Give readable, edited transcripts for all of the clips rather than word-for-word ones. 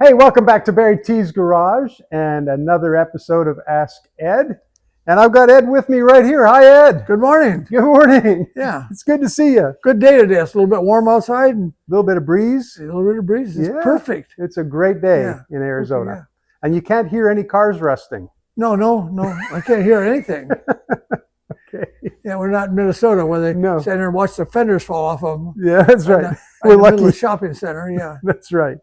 Hey, welcome back to BarryTsGarage and another episode of Ask Ed. And I've got Ed with me right here. Hi, Ed. Good morning. Good morning. Yeah. It's good to see you. Good day today. It's a little bit warm outside and A little bit of breeze. a little bit of breeze. It's perfect. It's a great day in Arizona. Yeah. And you can't hear any cars rusting. No. I can't hear anything. Okay. Yeah, we're not in Minnesota where they No. stand there and watch the fenders fall off of them. Yeah, that's right. We're We're lucky. lucky. The shopping center, yeah. That's right.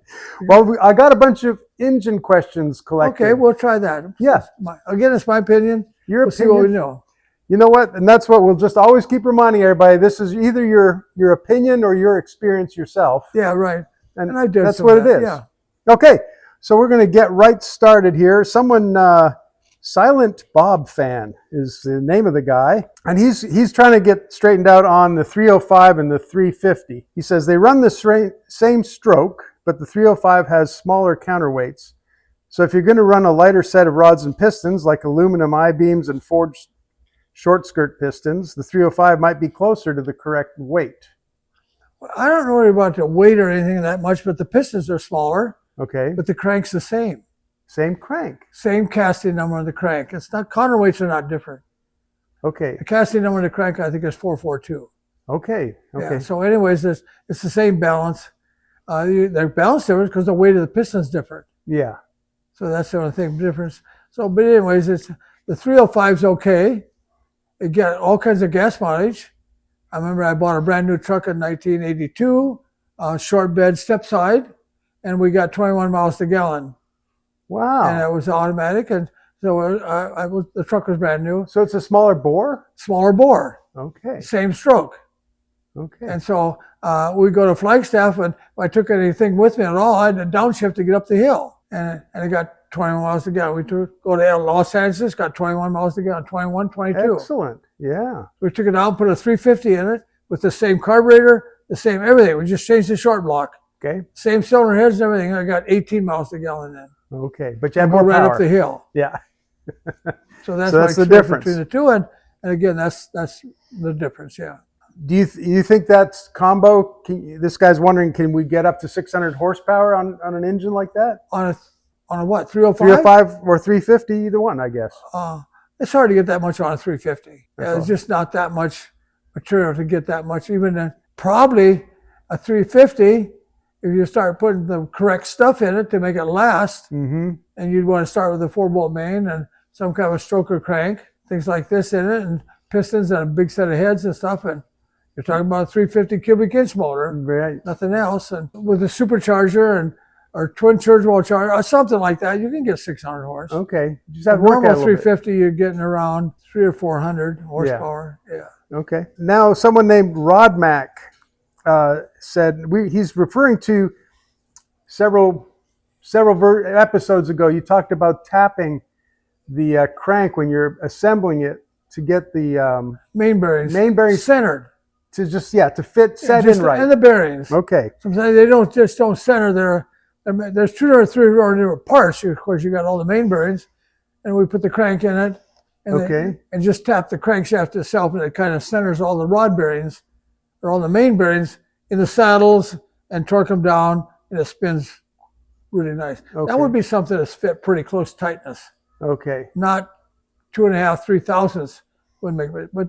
Well, I got a bunch of engine questions collected. Okay, we'll try that. Yeah. Again, it's my opinion. Your We'll see what we opinion. know. You know what? And that's what we'll just always keep reminding everybody. This is either your opinion or your experience yourself. Yeah, right. And I did that's some what of it that, is. yeah. Okay, so we're going to get right started here. Someone, Silent Bob Fan is the name of the guy, and he's trying to get straightened out on the 305 and the 350. He says they run the same stroke, but the 305 has smaller counterweights. So if you're going to run a lighter set of rods and pistons, like aluminum I-beams and forged short skirt pistons, the 305 might be closer to the correct weight. I don't know about the weight or anything that much, but the pistons are smaller, Okay, but the crank's the same. same crank. Same casting number on the crank. It's not, counterweights are not different. Okay, The casting number on the crank, I think, is 442. okay. Yeah, so anyways, it's the same balance. They're balance different because the weight of the piston is different. Yeah. So that's the only thing difference. So, but anyways, the 305 is okay. It got all kinds of gas mileage. I remember I bought a brand new truck in 1982, short bed step side, and we got 21 miles to gallon. Wow. And it was automatic, and so the truck was brand new. So it's a smaller bore? Smaller bore, Okay. same stroke. Okay. And so we go to Flagstaff, and if I took anything with me at all, I had to downshift to get up the hill. And it got 21 miles to gallon. We go to Los Angeles, got 21 miles to gallon, 21, 22. Excellent. Yeah. We took it out, put a 350 in it with the same carburetor, the same everything. We just changed the short block. Okay. Same cylinder heads and everything. I got 18 miles to gallon then. Okay. But you have Go more right power. up the hill. Yeah. So that's So my that's the experience difference. between the two. And again, that's the difference, yeah. Do you think that's combo? This guy's wondering, can we get up to 600 horsepower on an engine like that? On a what, 305? 305 or 350, either one, I guess. It's hard to get that much on a 350. That's It's all. just not that much material to get that much. Even then, probably a 350, if you start putting the correct stuff in it to make it last, Mm-hmm. and you'd want to start with a 4-bolt main and some kind of a stroker crank, things like this in it, and pistons and a big set of heads and stuff. And you're talking about a 350 cubic inch motor, Right. nothing else. And with a supercharger or twin surge-wall charger or something like that, you can get 600 horse. Okay. Just have A to work normal at it a little bit. 350, you're getting around 300 or 400 horsepower. Yeah. Okay. Now, someone named Rod Mac said he's referring to several episodes ago. You talked about tapping the crank when you're assembling it to get the Main bearings. main bearings centered. to just to fit set Just- in right. And the bearings. Okay. Sometimes they don't center there. There's 2 or 3 different parts. Of course, you got all the main bearings, and we put the crank in it, and and just tap the crankshaft itself, and it kind of centers all the rod bearings or all the main bearings in the saddles and torque them down, and it spins really nice. Okay. That would be something that's fit pretty close tightness, Okay. not 2.5, 3 thousandths would make it, but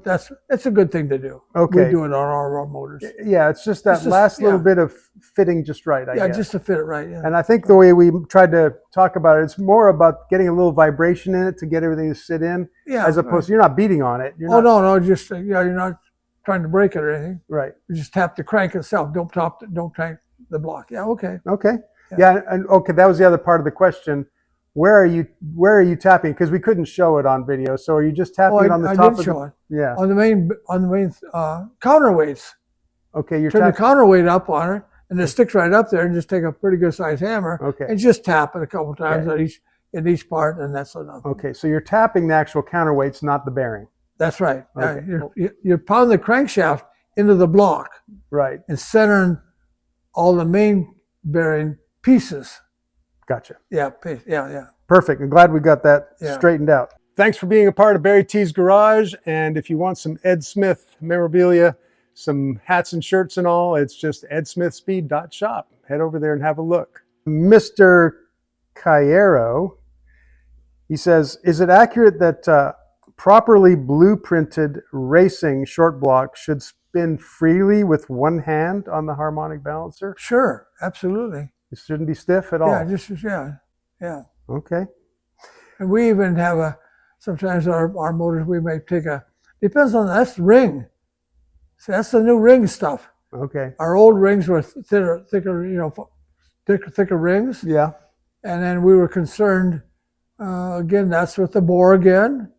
it's a good thing to do. Okay. We do it on our motors. Yeah, it's just that It's just- last little yeah. bit of fitting just right, I Yeah, guess. just to fit it right. Yeah. And I think the way we tried to talk about it, it's more about getting a little vibration in it to get everything to sit in, Yeah, as opposed to you're not beating on it. You're Oh not, no, just you're not trying to break it or anything. Right. You just tap the crank itself. Don't crank the block. Yeah, okay. Okay. Yeah. And okay, that was the other part of the question. Where are you tapping? Because we couldn't show it on video. So are you just tapping it on the I top did of show it Yeah. on the main counterweights. Okay. You're Turn the tapping. counterweight up on it, and it sticks right up there. And just take a pretty good sized hammer Okay. and just tap it a couple times in each part, and that's enough. Okay. So you're tapping the actual counterweights, not the bearing. That's right. Okay. You're pounding the crankshaft into the block Right. and centering all the main bearing pieces. Gotcha. Yeah. Perfect. I'm glad we got that Yeah. straightened out. Thanks for being a part of BarryTsGarage. And if you want some Ed Smith memorabilia, some hats and shirts and all, it's just edsmithspeed.shop. Head over there and have a look. Mr. Cairo, he says, is it accurate that properly blueprinted racing short block should spin freely with one hand on the harmonic balancer? Sure, absolutely. It shouldn't be stiff at all. Yeah. Okay. And we even have sometimes our motors, we may take depends on, that's ring. So that's the new ring stuff. Okay. Our old rings were thicker, thicker rings. Yeah. And then we were concerned, again, that's with the bore again,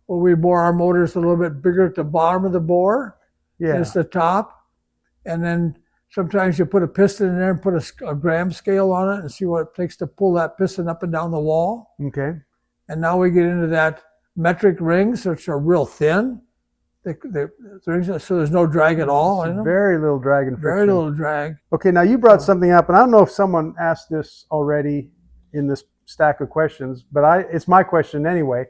where we bore our motors a little bit bigger at the bottom of the bore. Yeah. It's the top. And then sometimes you put a piston in there and put a gram scale on it and see what it takes to pull that piston up and down the wall. Okay. And now we get into that metric rings, which are real thin. The rings, so there's no drag at all. Very little drag and friction. Very little drag. Okay, now you brought something up, and I don't know if someone asked this already in this stack of questions, but it's my question anyway.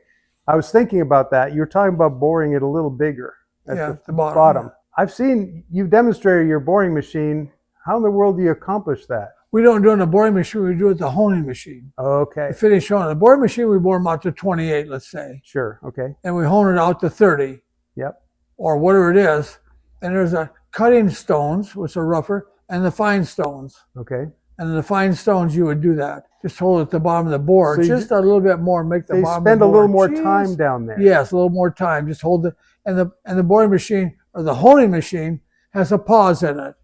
I was thinking about that. You were talking about boring it a little bigger at the bottom. Yeah. I've seen you've demonstrated your boring machine. How in the world do you accomplish that? We don't do it in the boring machine. We do it with the honing machine. Okay. The finish honing. The boring machine, we bore them out to 28, let's say. Sure. Okay. And we hone it out to 30. Yep. Or whatever it is. And there's a cutting stones, which are rougher, and the fine stones. Okay. And the fine stones, you would do that. Just hold it at the bottom of the bore. So just a little bit more, make the bottom of the bore. Spend a little more time down there. Yes, a little more time. Just hold it. And the boring machine, or the honing machine, has a pause in it.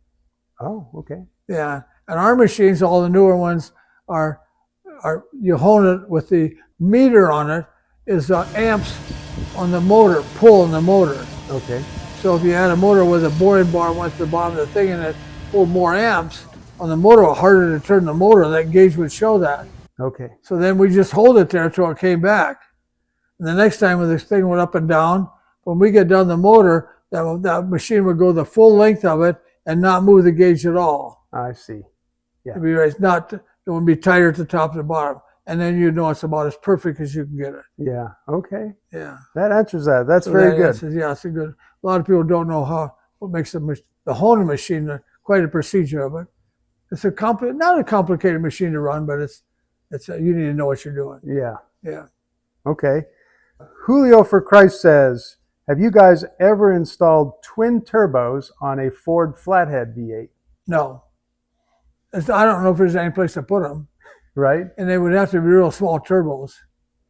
Oh, okay. Yeah. And our machines, all the newer ones, are you hone it with the meter on it, is amps on the motor, pulling the motor. Okay. So if you had a motor with a boring bar went to the bottom of the thing and it pulled more amps on the motor, harder to turn the motor, that gauge would show that. Okay. So then we just hold it there until it came back. And the next time when this thing went up and down, when we get down the motor, that machine would go the full length of it and not move the gauge at all. I see. Yeah. It'd be right. It would be tighter at the top and the bottom. And then you know it's about as perfect as you can get it. Yeah. Okay. Yeah. That answers that. That's very good. Yeah, it's a good. A lot of people don't know what makes the honing machine quite a procedure of it. It's not a complicated machine to run, but you need to know what you're doing. Yeah. Yeah. Okay. Julio for Christ says, have you guys ever installed twin turbos on a Ford Flathead V8? No. I don't know if there's any place to put them. Right. And they would have to be real small turbos.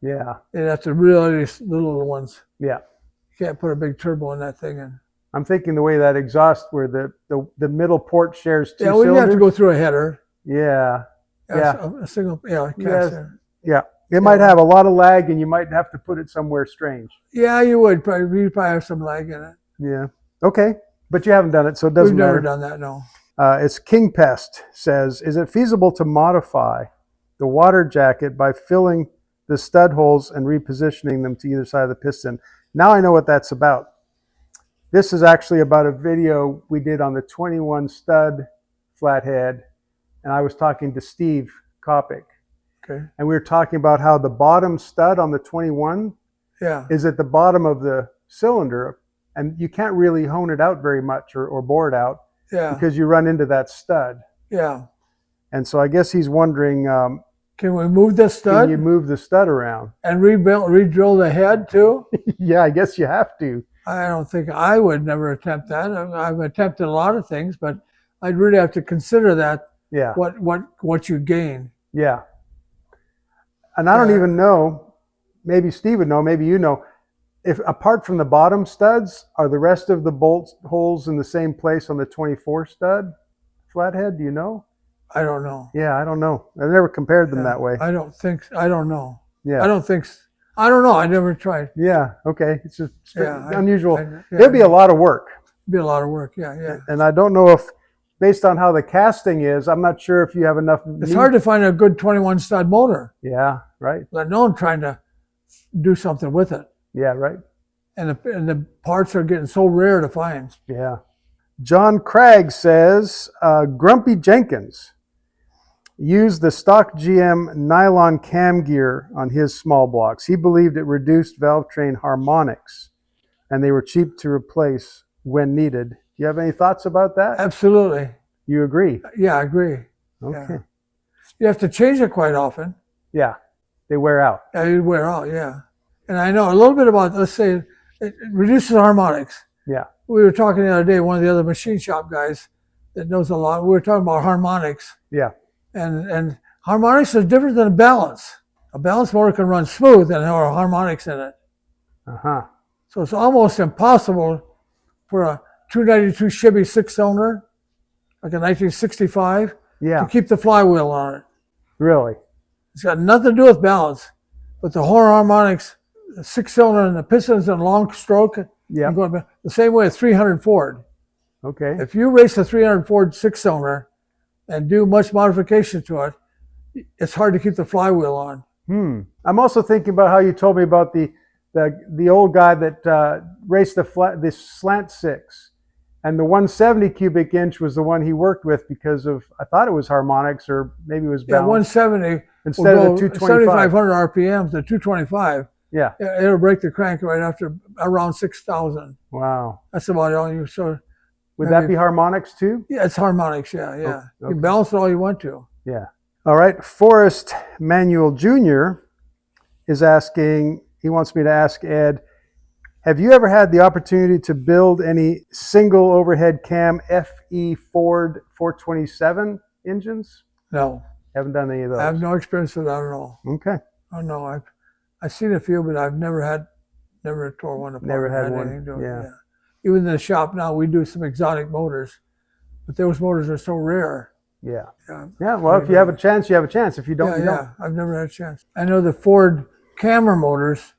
Yeah. They'd have to really little ones. Yeah. You can't put a big turbo in that thing. I'm thinking the way that exhaust where the middle port shares two cylinders. Yeah, we have to go through a header. Yeah. Yeah. A single, Yeah. It might have a lot of lag and you might have to put it somewhere strange. Yeah, you would. You'd probably have some lag in it. Yeah. Okay. But you haven't done it, so it doesn't matter. We've never done that, no. It's King Pest says, is it feasible to modify the water jacket by filling the stud holes and repositioning them to either side of the piston? Now I know what that's about. This is actually about a video we did on the 21 stud Flathead, and I was talking to Steve Kopic. Okay. And we were talking about how the bottom stud on the 21 is at the bottom of the cylinder, and you can't really hone it out very much or bore it out because you run into that stud. Yeah. And so I guess he's wondering, can we move the stud? Can you move the stud around? And re-drill the head too? Yeah, I guess you have to. I don't think I would never attempt that. I've attempted a lot of things, but I'd really have to consider that. Yeah. What you gain. Yeah. And I don't even know, maybe Steve would know, maybe you know, if apart from the bottom studs, are the rest of the bolt holes in the same place on the 24 stud Flathead? Do you know? I don't know. Yeah, I don't know. I've never compared them that way. I don't know. Yeah. I don't know. I never tried. Yeah. Okay. It's just unusual. Yeah, It'd be a lot of work. It'd be a lot of work. Yeah. And I don't know if, based on how the casting is, I'm not sure if you have enough. It's hard to find a good 21 stud motor. Yeah. Right. Let alone trying to do something with it. Yeah. Right. And the parts are getting so rare to find. Yeah. John Craig says, Grumpy Jenkins used the stock GM nylon cam gear on his small blocks. He believed it reduced valve train harmonics, and they were cheap to replace when needed. Do you have any thoughts about that? Absolutely. You agree? Yeah, I agree. Okay. You have to change it quite often. Yeah, they wear out. Yeah, you wear out, yeah. And I know a little bit about, let's say, it reduces harmonics. Yeah. We were talking the other day, one of the other machine shop guys that knows a lot, we were talking about harmonics. Yeah. And harmonics is different than a balance. A balance motor can run smooth and have harmonics in it. Uh-huh. So it's almost impossible for a 292 Chevy 6-cylinder, like a 1965, to keep the flywheel on it. Really? It's got nothing to do with balance, but the whole harmonics, the 6-cylinder and the pistons and long stroke, the same way a 300 Ford. Okay. If you race a 300 Ford 6-cylinder and do much modification to it, it's hard to keep the flywheel on. I'm also thinking about how you told me about the old guy that raced the slant six, and the 170 cubic inch was the one he worked with because of, I thought it was harmonics or maybe it was balance. Yeah, 170 instead of the 225. 7,500 RPMs, the 225. Yeah. It'll break the crank right after around 6,000. Wow. That's about all you. So would that be harmonics too? Yeah, it's harmonics. Yeah. Okay. You balance it all you want to. Yeah. All right. Forrest Manuel Jr. is asking, he wants me to ask Ed, have you ever had the opportunity to build any single overhead cam FE Ford 427 engines? No. Haven't done any of those. I have no experience with that at all. Okay. Oh no, I've seen a few, but I've never tore one apart. Never had one. Yeah. Even in the shop now, we do some exotic motors, but those motors are so rare. Yeah. Well, if you have a chance, you have a chance. If you don't, you don't. I've never had a chance. I know the Ford camera motors.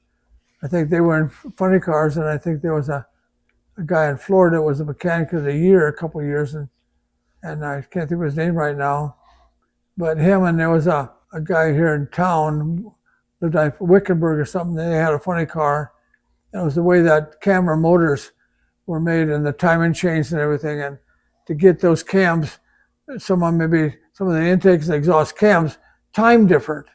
I think they were in funny cars, and I think there was a guy in Florida that was a mechanic of the year a couple of years, and I can't think of his name right now, but him, and there was a guy here in town, lived in Wickenburg or something. They had a funny car, and it was the way that camera motors were made and the timing chains and everything, and to get those cams, some of the intakes and exhaust cams time different.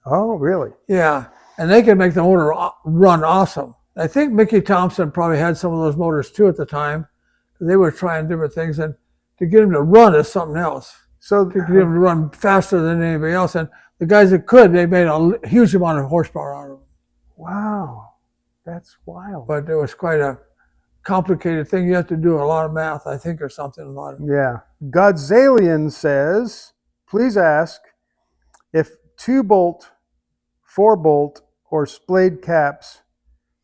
Oh, really? Yeah. And they could make the motor run awesome. I think Mickey Thompson probably had some of those motors too at the time. They were trying different things, and to get them to run is something else. So to get them to run faster than anybody else. And the guys that could, they made a huge amount of horsepower out of them. Wow. That's wild. But it was quite a complicated thing. You have to do a lot of math, I think, or something about it. Yeah. Godzilla says, please ask if 2-bolt, 4-bolt, or splayed caps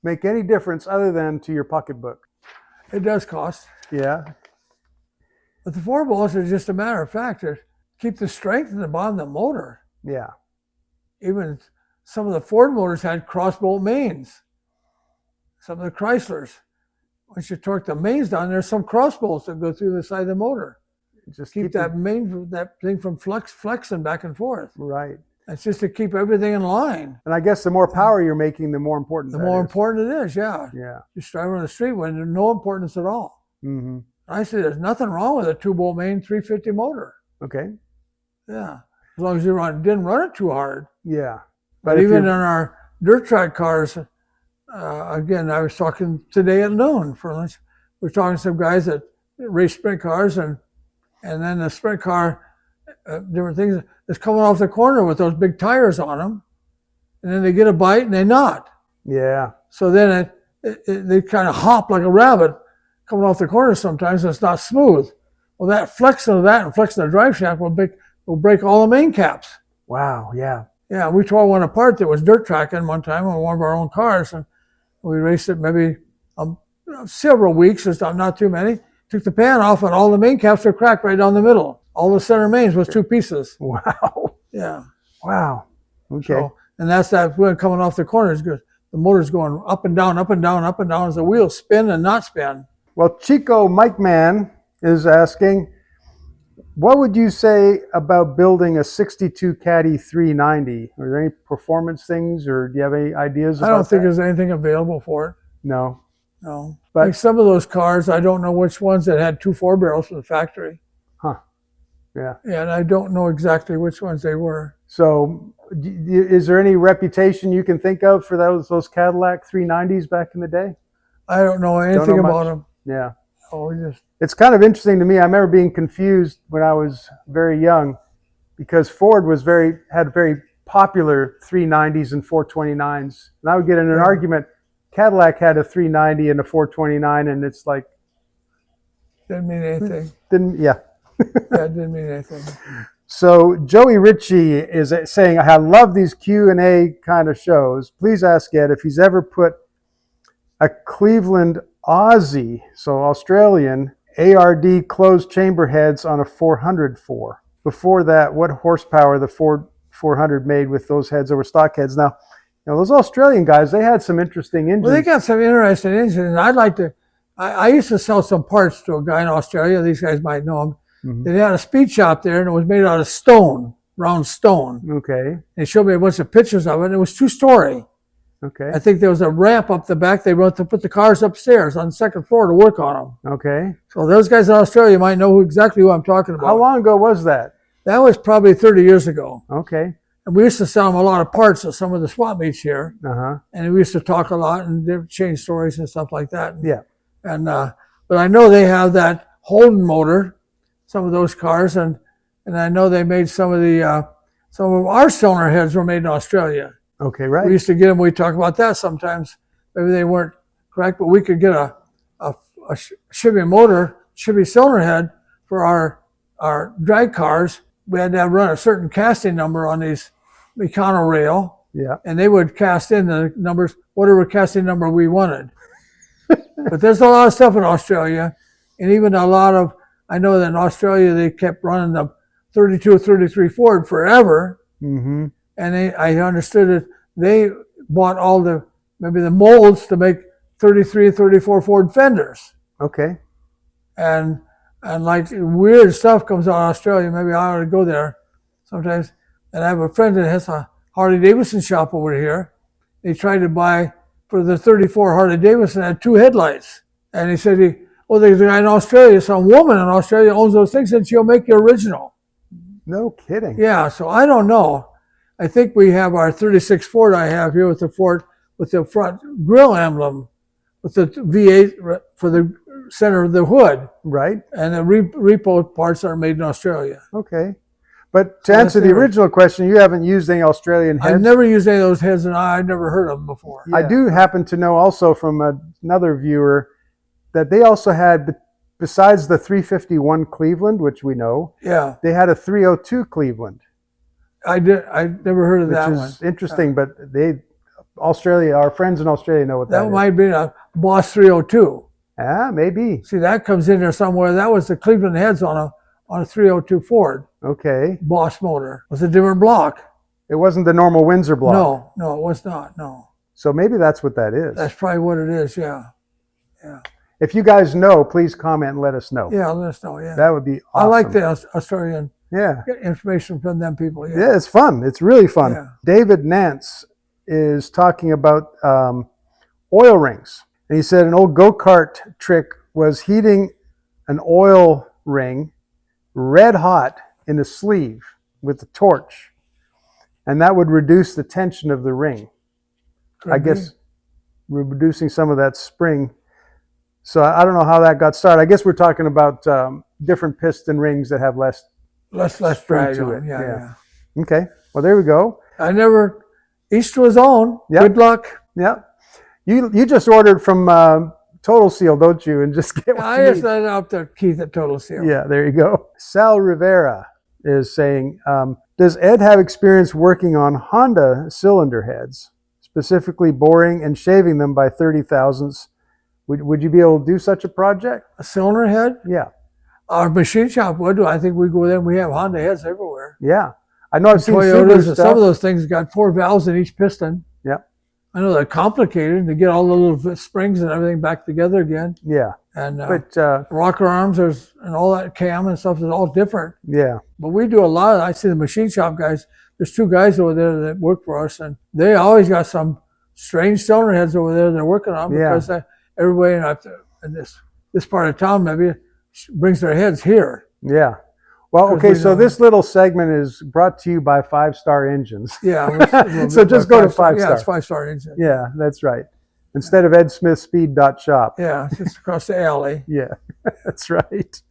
make any difference other than to your pocketbook. It does cost. Yeah. But the 4-bolts are just a matter of fact. To keep the strength in the bottom of the motor. Yeah. Even some of the Ford motors had cross-bolt mains. Some of the Chryslers. Once you torque the mains down, there's some cross bolts that go through the side of the motor. Just keep that thing from flexing back and forth. Right. It's just to keep everything in line. And I guess the more power you're making, the more important the more important it is, yeah. Yeah. Just driving on the street when there's no importance at all. Mm-hmm. I say there's nothing wrong with a 2-bolt main 350 motor. Okay. Yeah. As long as you didn't run it too hard. Yeah. But even in our dirt track cars, again, I was talking today at noon for lunch. We were talking to some guys that race sprint cars, and then the sprint car, different things, is coming off the corner with those big tires on them, and then they get a bite and they not. Yeah. So then they kind of hop like a rabbit coming off the corner sometimes, and it's not smooth. Well, that flexing of that and flexing the drive shaft will break all the main caps. Wow. Yeah. Yeah, we tore one apart that was dirt tracking one time on one of our own cars, and we raced it maybe several weeks, it's not too many. Took the pan off, and all the main caps were cracked right down the middle. All the center mains was 2 pieces. Wow. Yeah. Wow. Okay. So, and that's that when coming off the corners, the motor's going up and down, up and down, up and down as the wheels spin and not spin. Well, Chico Mike Man is asking, what would you say about building a 62 Caddy 390? Are there any performance things, or do you have any ideas about that? I don't think there's anything available for it. No. No. But like some of those cars, I don't know which ones that had 2 4-barrels from the factory. Huh. Yeah. Yeah, and I don't know exactly which ones they were. So is there any reputation you can think of for those Cadillac 390s back in the day? I don't know anything about them. Yeah. Oh, It's kind of interesting to me. I remember being confused when I was very young because Ford had very popular 390s and 429s. And I would get in an argument. Cadillac had a 390 and a 429, and it's like didn't mean anything. Yeah, it didn't mean anything. So Joey Ritchie is saying, I love these Q&A kind of shows. Please ask Ed if he's ever put a Cleveland Aussie, so Australian, ARD closed chamber heads on a 400 for. Before that, what horsepower the Ford 400 made with those heads over stock heads. Now, those Australian guys, they had some interesting engines. Well, they got some interesting engines. I'd like to, I used to sell some parts to a guy in Australia. These guys might know him. Mm-hmm. They had a speed shop there, and it was made out of stone, round stone. Okay. They showed me a bunch of pictures of it, and it was 2-story. Okay. I think there was a ramp up the back. They went to put the cars upstairs on the second floor to work on them. Okay. So those guys in Australia might know exactly who I'm talking about. How long ago was that? That was probably 30 years ago. Okay. And we used to sell them a lot of parts at some of the swap meets here. Uh-huh. And we used to talk a lot and change stories and stuff like that. Yeah. And but I know they have that Holden motor, some of those cars, and I know they made some of our cylinder heads were made in Australia. Okay, right. We used to get them. We talk about that sometimes. Maybe they weren't correct, but we could get a Chevy motor, Chevy cylinder head for our drag cars. We had to run a certain casting number on these Meccano rail. Yeah. And they would cast in the numbers, whatever casting number we wanted. But there's a lot of stuff in Australia, and even a lot of, I know that in Australia they kept running the 32 or 33 Ford forever. Mm-hmm. And I understood that they bought all maybe the molds to make 33 and 34 Ford fenders. Okay. And like weird stuff comes out of Australia. Maybe I ought to go there sometimes. And I have a friend that has a Harley Davidson shop over here. He tried to buy for the 34 Harley Davidson, had 2 headlights. And he said, there's a guy in Australia, some woman in Australia owns those things, and she'll make the original. No kidding. Yeah, so I don't know. I think we have our 36 Ford I have here with the Ford, with the front grill emblem, with the V8 for the center of the hood. Right. And the repo parts are made in Australia. Okay. But to answer the original question, you haven't used any Australian heads? I've never used any of those heads, and I've never heard of them before. Yeah. I do happen to know also from another viewer that they also had, besides the 351 Cleveland, which we know, they had a 302 Cleveland. I never heard of that one. Which is interesting, but our friends in Australia know what that is. That might be a Boss 302. Ah, maybe. See, that comes in there somewhere. That was the Cleveland heads on a 302 Ford. Okay. Boss motor. It was a different block. It wasn't the normal Windsor block. No, it was not. No. So maybe that's what that is. That's probably what it is. Yeah. Yeah. If you guys know, please comment and let us know. Yeah, let us know. Yeah. That would be awesome. I like the Australian. Yeah. Get information from them people. Yeah, it's fun. It's really fun. Yeah. David Nance is talking about oil rings. And he said an old go-kart trick was heating an oil ring red hot in a sleeve with a torch. And that would reduce the tension of the ring. I guess reducing some of that spring. So I don't know how that got started. I guess we're talking about different piston rings that have less drag to it. Yeah. Okay. Well, there we go. Each to his own. Yep. Good luck. Yeah. You just ordered from Total Seal, don't you? And just get what you need. I just let it up to Keith at Total Seal. Yeah, there you go. Sal Rivera is saying, does Ed have experience working on Honda cylinder heads, specifically boring and shaving them by 30 thousandths? Would you be able to do such a project? A cylinder head? Yeah. Our machine shop would. I think we go there and we have Honda heads everywhere. Yeah. I know I've seen Toyotas, and some of those things got 4 valves in each piston. Yeah. I know they're complicated to get all the little springs and everything back together again. Yeah. And rocker arms and all that cam and stuff is all different. Yeah. But we do a lot of, I see the machine shop guys, there's 2 guys over there that work for us, and they always got some strange cylinder heads over there they're working on because everybody in this part of town maybe brings their heads here. Yeah. Well, okay, so this little segment is brought to you by 5-Star Engines. Yeah. So just go to 5-Star. Yeah, it's 5-Star Engine. Yeah, that's right. Instead of edsmithspeed.shop. Yeah, just across the alley. Yeah, that's right.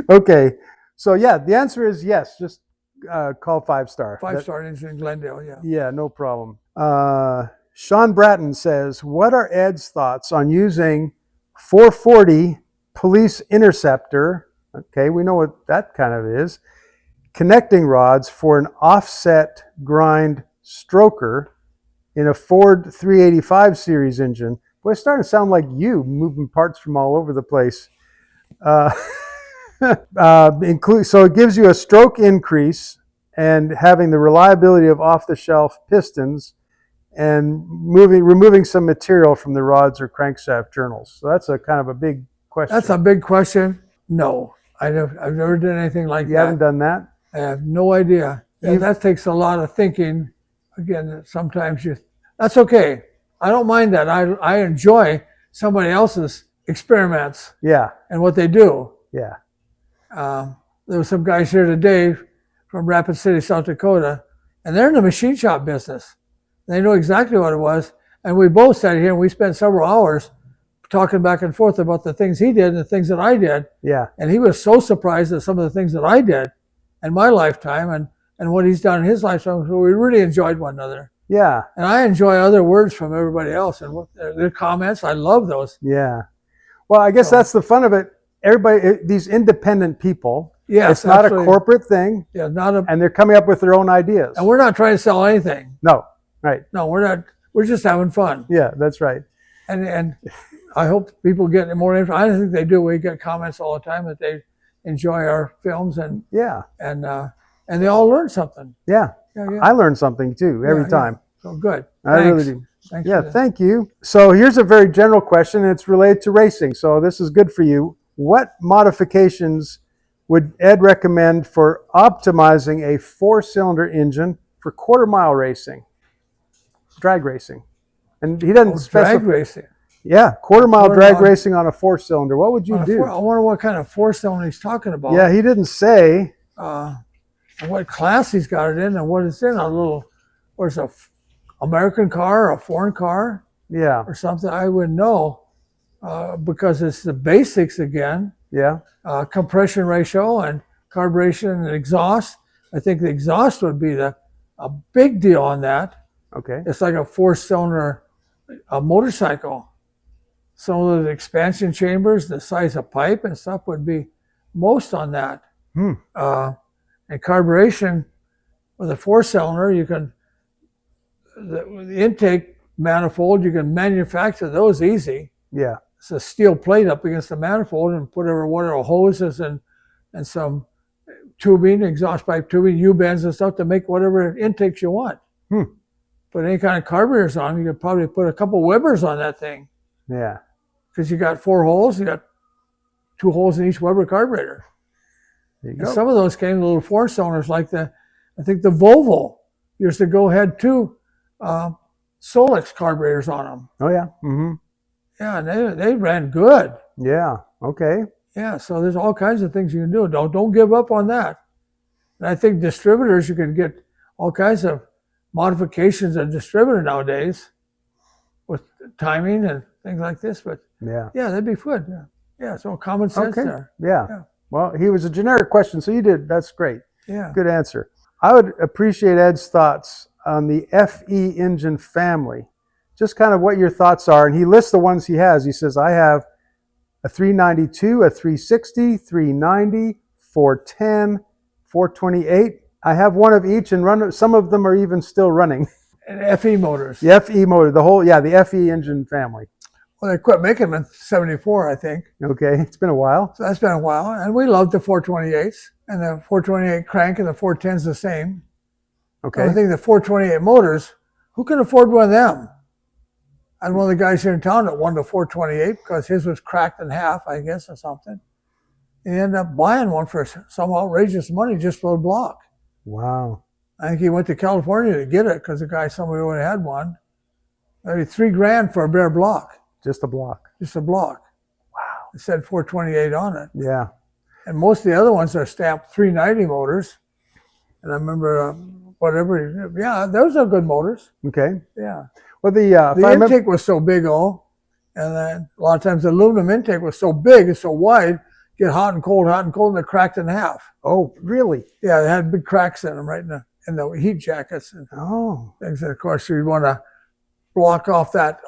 Okay, so yeah, the answer is yes. Just call 5-star. 5-star engine in Glendale, yeah. Yeah, no problem. Sean Bratton says, what are Ed's thoughts on using 440 Police Interceptor? Okay, we know what that kind of is. Connecting rods for an offset grind stroker in a Ford 385 series engine. Boy, it's starting to sound like you moving parts from all over the place. So it gives you a stroke increase and having the reliability of off-the-shelf pistons and removing some material from the rods or crankshaft journals. So that's a kind of a big question. That's a big question. No, I've never done anything like that. You haven't done that? I have no idea. That takes a lot of thinking. Again, sometimes that's okay. I don't mind that. I enjoy somebody else's experiments. Yeah. And what they do. Yeah. There were some guys here today from Rapid City, South Dakota, and they're in the machine shop business. They know exactly what it was. And we both sat here and we spent several hours talking back and forth about the things he did and the things that I did. Yeah. And he was so surprised at some of the things that I did in my lifetime and what he's done in his lifetime. So we really enjoyed one another. Yeah. And I enjoy other words from everybody else and what their comments. I love those. Yeah. Well, I guess that's the fun of it. Everybody, these independent people, yes, it's not a corporate thing. Yeah, and they're coming up with their own ideas. And we're not trying to sell anything. No, right. No, we're not. We're just having fun. Yeah, that's right. And I hope people get more info. I think they do. We get comments all the time that they enjoy our films and they all learn something. Yeah. I learn something too every time. So good. I really do. Thanks thank you. So here's a very general question. It's related to racing. So this is good for you. What modifications would Ed recommend for optimizing a 4-cylinder engine for quarter-mile racing, drag racing? And he doesn't specify. Drag racing. Yeah, quarter-mile drag racing on a 4-cylinder. What would you do? I wonder what kind of 4-cylinder he's talking about. Yeah, he didn't say. What class he's got it in and what it's in. Where's a American car or a foreign car? Yeah. Or something. I wouldn't know because it's the basics again. Yeah. Compression ratio and carburation and exhaust. I think the exhaust would be a big deal on that. Okay. It's like a 4-cylinder motorcycle. Some of the expansion chambers, the size of pipe and stuff would be most on that. And carburation with a 4-cylinder, you can the intake manifold, you can manufacture those easy. Yeah. It's a steel plate up against the manifold and put whatever hoses and some tubing, exhaust pipe tubing, U-bends and stuff to make whatever intakes you want. Put any kind of carburetors on, you could probably put a couple Webers on that thing. Yeah. Because you got 4 holes, you got 2 holes in each Weber carburetor. There you And go. some of those came little 4-cylinders like I think the Volvo years ago had 2 SOHC carburetors on them. Oh yeah. Mm-hmm. Yeah, and they ran good. Yeah. Okay. Yeah, so there's all kinds of things you can do. Don't give up on that. And I think distributors, you can get all kinds of modifications of distributor nowadays with timing and things like this. But yeah, that'd be good. Yeah, so common sense there. Yeah. Well, he was a generic question, so you did. That's great. Yeah. Good answer. I would appreciate Ed's thoughts on the FE engine family. Just kind of what your thoughts are. And he lists the ones he has. He says, I have a 392, a 360, 390, 410, 428. I have one of each and some of them are even still running. And FE motors. The FE motor, the FE engine family. Well, they quit making them in '74, I think. Okay, it's been a while. So that's been a while. And we love the 428s. And the 428 crank and the 410's the same. Okay. So I think the 428 motors, who can afford one of them? And one of the guys here in town that won the 428 because his was cracked in half, I guess, or something. And he ended up buying one for some outrageous money just for the block. Wow. I think he went to California to get it because somebody already had one. Maybe $3,000 for a bare block. Just a block. Just a block. Wow. It said 428 on it. Yeah. And most of the other ones are stamped 390 motors. And I remember those are good motors. Okay. Yeah. Well, the intake was so big, and then a lot of times the aluminum intake was so big and so wide, get hot and cold, and they're cracked in half. Oh, really? Yeah, they had big cracks in them right in the heat jackets and things. And of course, you'd want to block off that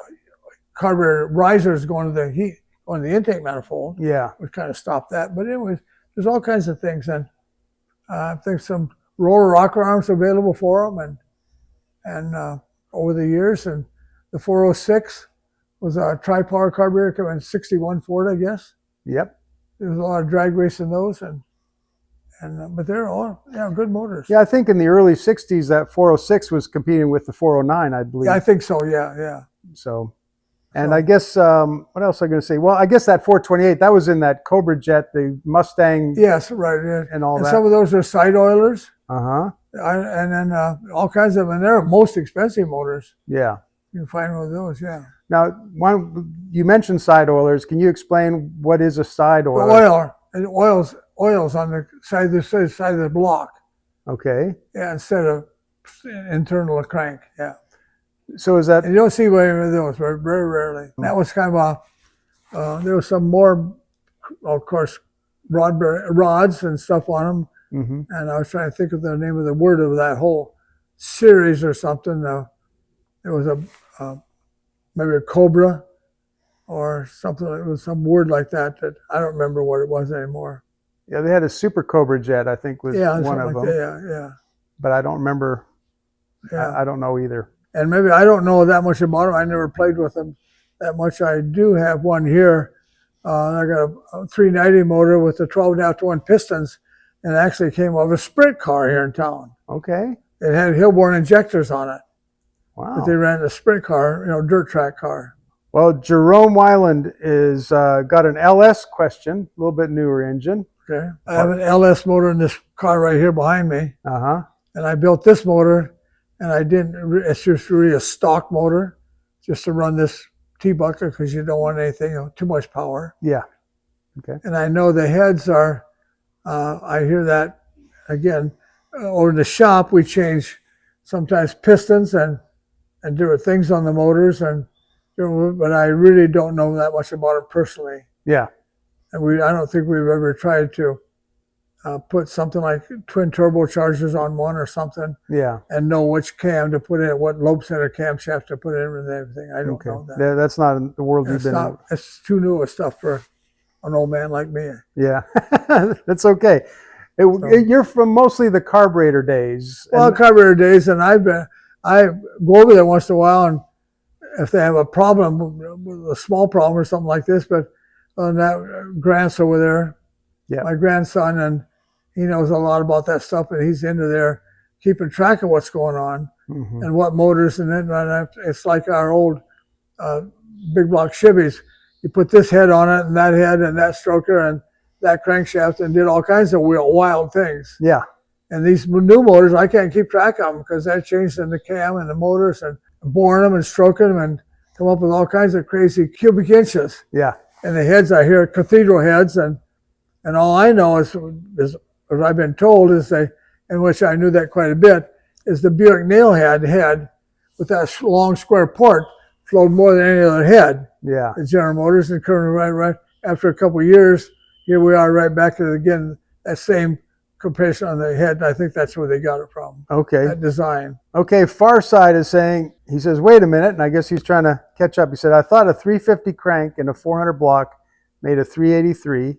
carburetor risers going to the intake manifold. Yeah. Would kind of stop that. But anyways, there's all kinds of things. And I think some roller rocker arms available for them. And over the years, and the 406 was a tri-power carburetor coming in 61 Ford, I guess. Yep. There was a lot of drag racing those, but they're all good motors. Yeah, I think in the early 60s that 406 was competing with the 409, I believe. Yeah, I think so, yeah. So, and I guess, what else was I going to say? Well, I guess that 428, that was in that Cobra jet, the Mustang. Yes, right. Yeah. And all that. Some of those are side oilers. Uh-huh. And then all kinds of them. And they're most expensive motors. Yeah. You can find one of those, yeah. Now, you mentioned side oilers. Can you explain what is a side oiler? The oils on the side of the block. Okay. Yeah, instead of internal crank. Yeah. So is that? And you don't see very many of those, very rarely. That was kind of there was some more, of course, rods and stuff on them. Mm-hmm. And I was trying to think of the name of the word of that whole series or something. There was maybe a Cobra or something. It was some word like that I don't remember what it was anymore. Yeah, they had a Super Cobra jet, I think, was one of them. Yeah. But I don't remember. Yeah. I don't know either. And maybe I don't know that much about them. I never played with them that much. I do have one here. I got a 390 motor with the 12.5-to-1 pistons, and it actually came off a sprint car here in town. Okay. It had Hilborn injectors on it. Wow. But they ran a sprint car, dirt track car. Well, Jerome Weiland is got an LS question, a little bit newer engine. Okay. I have an LS motor in this car right here behind me. Uh-huh. And I built this motor, and it's just really a stock motor just to run this T-bucket because you don't want anything, too much power. Yeah. Okay. And I know the heads are, I hear that, again, over in the shop, we change sometimes pistons and different things on the motors, but I really don't know that much about it personally. Yeah. And I don't think we've ever tried to put something like twin turbochargers on one or something. Yeah. And know which cam to put in, what lobe center camshaft to put in and everything. I don't know that. Yeah, that's not in the world you've been in. It's too new a stuff for an old man like me. Yeah. That's okay. You're from mostly the carburetor days. Well, carburetor days, and I go over there once in a while, and if they have a problem, a small problem or something like this, but on that Grant's over there, my grandson, and he knows a lot about that stuff, and he's into there keeping track of what's going on and what motors, and then it's like our old big block Chevys. You put this head on it, and that stroker, and that crankshaft, and did all kinds of wild things. Yeah. And these new motors, I can't keep track of them because that changed in the cam and the motors and boring them and stroking them and come up with all kinds of crazy cubic inches. Yeah. And the heads, I hear cathedral heads, and all I know is as I've been told, in which I knew that quite a bit, is the Buick nailhead head with that long square port flowed more than any other head. Yeah. The General Motors, and right after a couple of years, here we are right back to again that same compression on the head. And I think that's where they got it from. Okay. That design. Okay. Farside is saying, he says, wait a minute, and I guess he's trying to catch up. He said, I thought a 350 crank and a 400 block made a 383.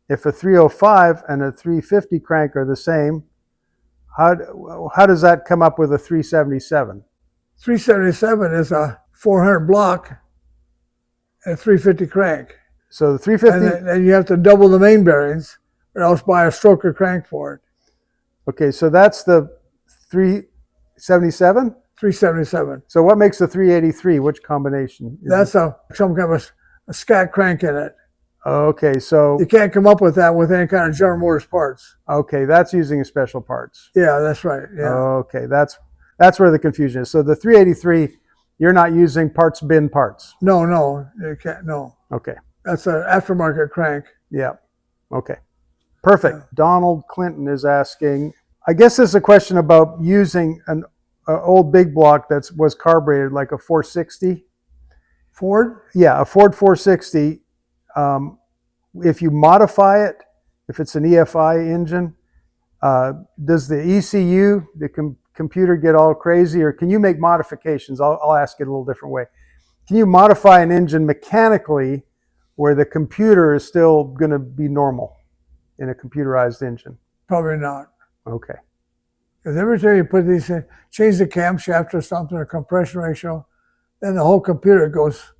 If a 305 and a 350 crank are the same, how does that come up with a 377? 377 is a 400 block and a 350 crank. So the 350... And you have to double the main bearings or else buy a stroker crank for it. Okay, so that's the 377? 377. So what makes the 383? Which combination? That's some kind of a scat crank in it. Okay, so... You can't come up with that with any kind of General Motors parts. Okay, that's using special parts. Yeah, that's right. Yeah. Okay, that's where the confusion is. So the 383, you're not using parts bin parts? No, you can't, no. Okay. That's an aftermarket crank. Yeah. Okay. Perfect. Yeah. Donald Clinton is asking, I guess this is a question about using an old big block that was carbureted like a 460. Ford? Yeah, a Ford 460. if you modify it, if it's an EFI engine, does the ECU, the computer, get all crazy, or can you make modifications? I'll ask it a little different way. Can you modify an engine mechanically where the computer is still going to be normal in a computerized engine? Probably not. Okay. Because every time you put these in, change the camshaft or something, or compression ratio, then the whole computer goes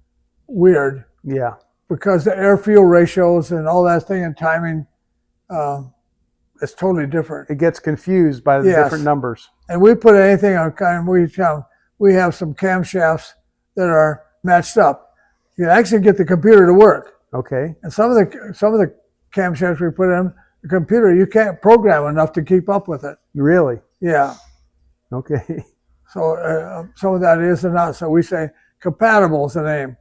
weird. Yeah. Because the air-fuel ratios and all that thing and timing, it's totally different. It gets confused by the different numbers. And we put anything on we have some camshafts that are matched up. You can actually get the computer to work. Okay. And some of the camshafts we put in the computer, you can't program enough to keep up with it. Really? Yeah. Okay. So some of that is and not. So we say compatible is the name.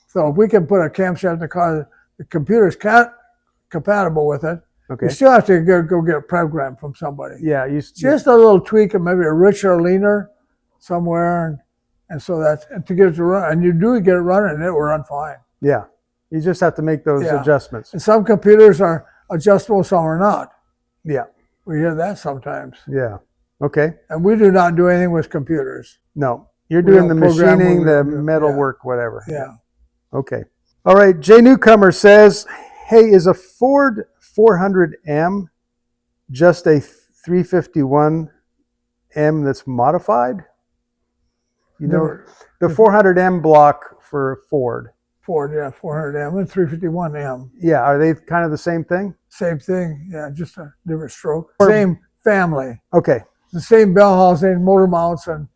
So if we can put a camshaft in the car, the computer's compatible with it. Okay. You still have to go get a program from somebody. Yeah. Just a little tweak and maybe a richer or leaner somewhere, and so that's and to get it to run. And you do get it running, and it will run fine. Yeah. You just have to make those adjustments. And some computers are adjustable, some are not. Yeah. We hear that sometimes. Yeah. Okay. And we do not do anything with computers. No. You're doing the machining, the metal work, whatever. Yeah. Okay. All right. Jay Newcomer says, hey, is a Ford 400M just a 351M that's modified? You know, the 400M block for Ford. Ford, yeah, 400M and 351M. Yeah, are they kind of the same thing? Same thing, yeah, just a different stroke. Same family. Okay. The same bell housing, motor mounts, and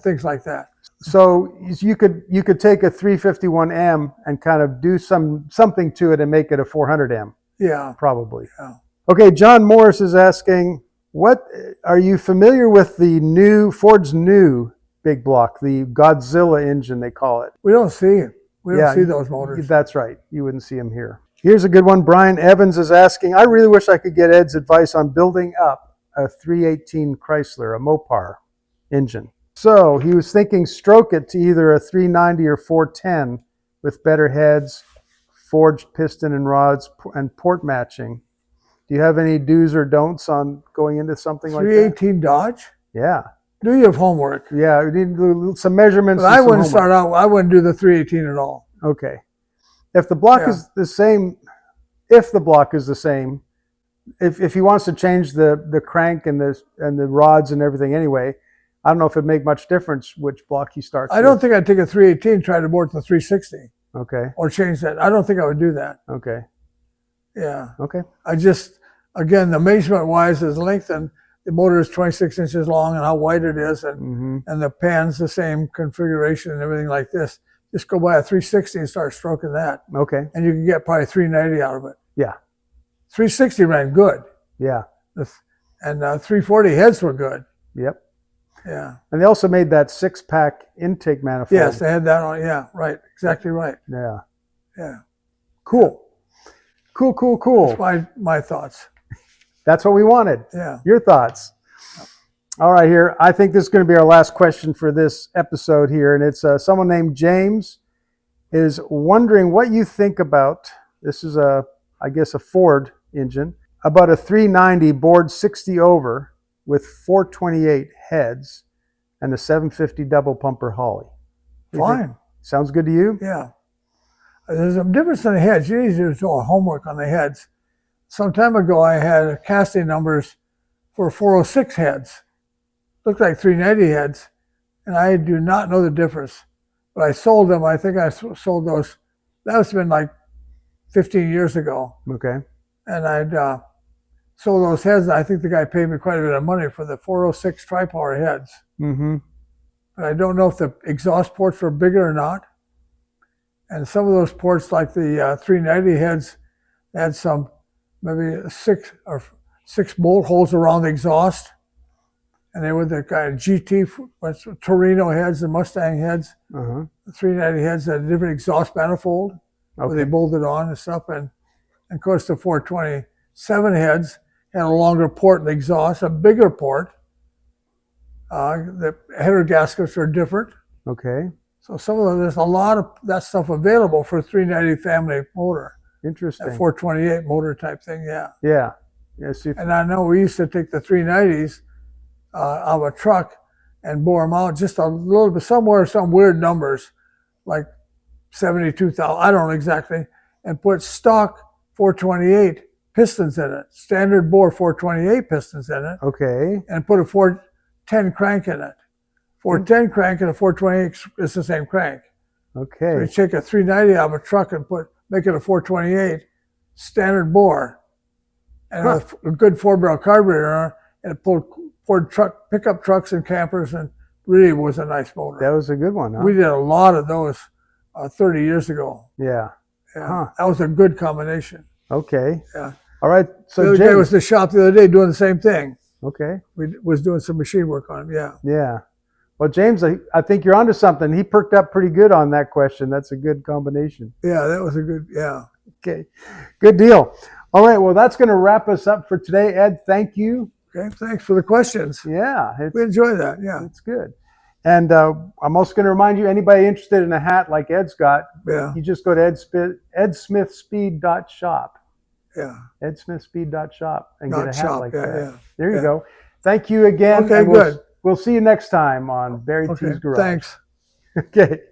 things like that. So you could take a 351M and kind of do something to it and make it a 400M. Yeah. Probably. Yeah. Okay, John Morris is asking, what are you familiar with Ford's new big block, the Godzilla engine they call it? We don't see those motors. That's right. You wouldn't see them here. Here's a good one. Brian Evans is asking, I really wish I could get Ed's advice on building up a 318 Chrysler, a Mopar engine. So he was thinking stroke it to either a 390 or 410 with better heads, forged piston and rods, and port matching. Do you have any do's or don'ts on going into something like that? 318 Dodge? Yeah. Do you have homework? Yeah, we need to do some measurements. But I wouldn't start out, I wouldn't do the 318 at all. Okay. If the block is the same, if he wants to change the crank and the rods and everything anyway, I don't know if it'd make much difference which block he starts with. I don't think I'd take a 318, try to board to 360. Okay. Or change that. I don't think I would do that. Okay. Yeah. Okay. I just, again, the measurement-wise is length, and the motor is 26 inches long and how wide it is, and the pan's the same configuration and everything like this. Just go buy a 360 and start stroking that. Okay. And you can get probably 390 out of it. Yeah. 360 ran good. Yeah. And 340 heads were good. Yep. Yeah. And they also made that 6-pack intake manifold. Yes, they had that on. Yeah, right. Exactly right. Yeah. Yeah. Cool. Cool. That's my thoughts. That's what we wanted. Yeah. Your thoughts. All right, here. I think this is going to be our last question for this episode here. And it's someone named James is wondering what you think about, this is I guess a Ford engine, about a 390 bored 60 over with 428 heads and a 750 double pumper Holly. Fine. Sounds good to you? Yeah. There's a difference in the heads. You need to do homework on the heads. Some time ago, I had casting numbers for 406 heads. Looked like 390 heads, and I do not know the difference. But I sold them. I think I sold those. That must have been like 15 years ago. Okay. And I'd sold those heads, and I think the guy paid me quite a bit of money for the 406 tri-power heads. Mm-hmm. But I don't know if the exhaust ports were bigger or not. And some of those ports, like the 390 heads, had some maybe six bolt holes around the exhaust. And they were the kind of GT, Torino heads and Mustang heads. The 390 heads had a different exhaust manifold where they bolted on and stuff. And of course, the 427 heads had a longer port in the exhaust, a bigger port. The header gaskets are different. Okay. So there's a lot of that stuff available for a 390 family motor. Interesting. That 428 motor type thing, yeah. Yeah. Yes. And I know we used to take the 390s out of a truck and bore them out just a little bit, somewhere, some weird numbers, like 72,000, I don't know exactly, and put stock 428 pistons in it, standard bore 428 pistons in it. Okay. And put a 410 crank in it. 410 crank and a 428 is the same crank. Okay. So you take a 390 out of a truck and make it a 428 standard bore, and a good 4-barrel carburetor on it, and it pulled Ford pickup trucks and campers, and really was a nice motor. That was a good one, huh? We did a lot of those 30 years ago. Yeah. Yeah. That was a good combination. Okay. Yeah. All right. So the other guy was at the shop the other day doing the same thing. Okay. We was doing some machine work on him. Yeah. Yeah. Well, James, I think you're onto something. He perked up pretty good on that question. That's a good combination. Yeah, that was a good, yeah. Okay. Good deal. All right. Well, that's going to wrap us up for today. Ed, thank you. Okay. Thanks for the questions. Yeah. We enjoy that. Yeah. It's good. And I'm also going to remind you, anybody interested in a hat like Ed's got, you just go to edsmithspeed.shop. Yeah. edsmithspeed.shop and get a hat like that. Yeah. There you go. Thank you again. Okay, good. We'll see you next time on BarryTsGarage. Thanks. Okay.